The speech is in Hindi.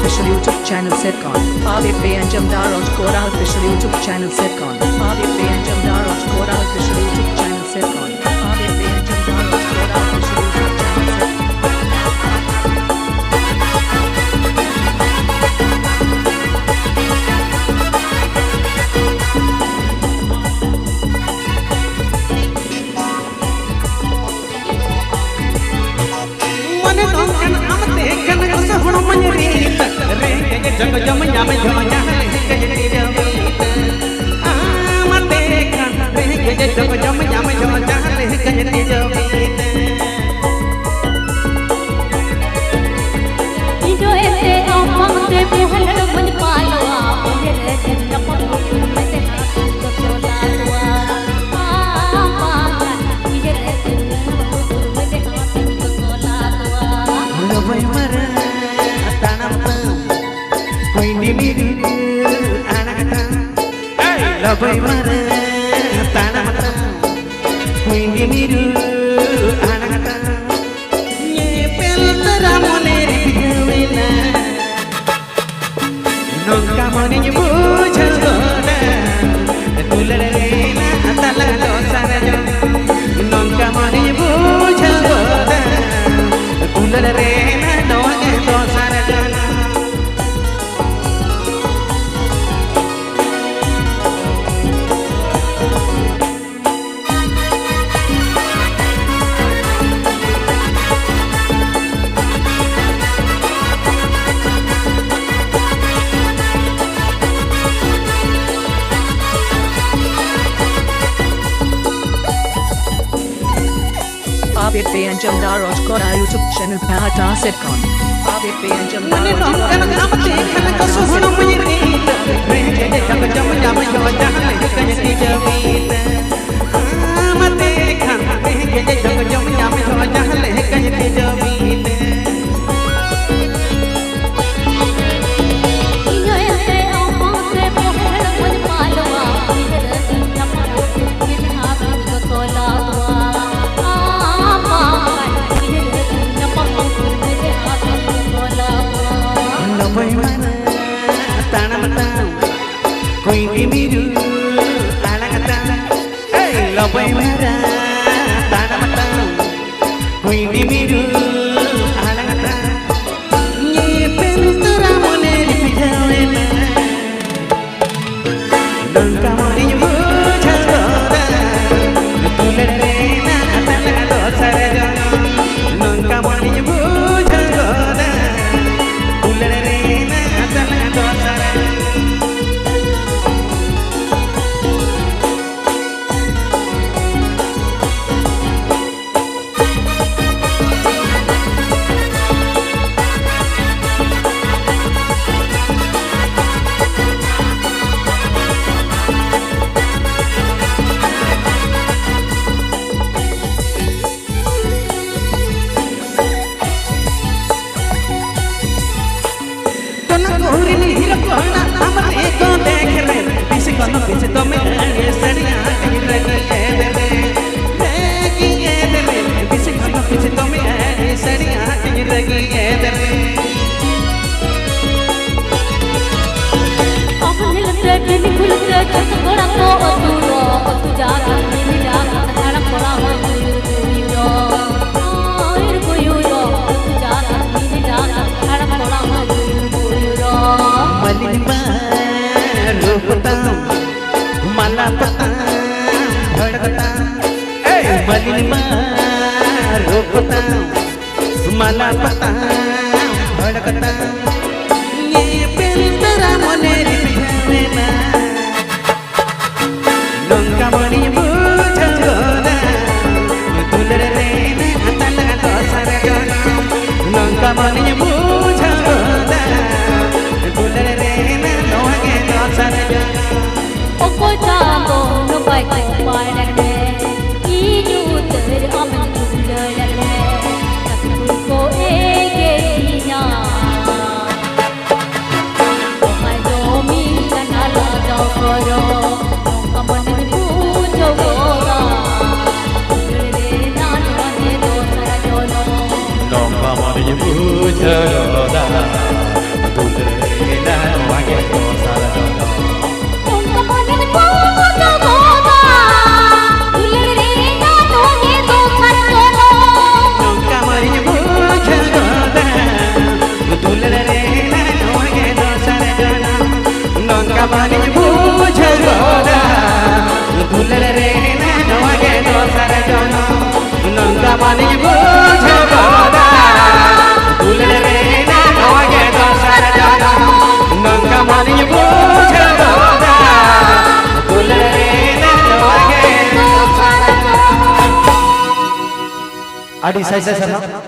official YouTube channel Setcon. Aave Anjam Daraj Kora official YouTube channel Setcon. Aave Anjam Daraj Kora official YouTube channel Setcon. Aave Anjam Daraj Kora official YouTube channel Setcon. जग जम जम जम जम मते खान रे जग जम जम जम जम इजो ऐसे आंखों से पहल मन पालवा मेरे जन्म को में से को सोला दुआ मेरे जन्म को में से को सोला दुआ भाई मर तनम कोई निमिर अनकता लबई मर तनम कोई निमिर अनकता ये पेल तरा मोने रिवेला नोका मोने बुझगोना तुलरेला तला लो सारा नोका मोने बुझगोना तुलरेला नोगे तो सारा Aave Anjam Daraj Kora YouTube channel Pata Setcon. Aave Anjam मने Daraj नोका Kora नमते खन को सुनो मुझे रे जग जम जम जम जम कजती जमीन मते खन रे जग जम जम जम कजती जमीन इजो ऐसे आंखों से पहल मन पालवा मेरे जन्म को में से को सोला दुआ मेरे जन्म को में से को सोला लबई मन तनम कोई निमिरु अनकता लबई मन तनम कोई निमिरु अनकता ये पेल तरा मोने रिवेला नंका मोने बुझगोना तुलरेला तला लो सारा नंका मोने बुझगोना तुलरेला तला लो सारा मला पता भड़कता मलिमा रोकता मला पता भड़कता ये पेल तरा मोने रिवेला नंका मोने बुझगोना तुलरेला तला लो सारा नंका मोने बुझगोना तुलरेला नोगे लो सारा ओको चाबो नो पाई को पारने इजो तर अमन दुलरने को एगे दिया ओ माय दो मी कना लो जाओ करो अमन पूछो गोगा रे ना ने दो सारा जोनो नंका मोने बुझगोना आदि साइज साइज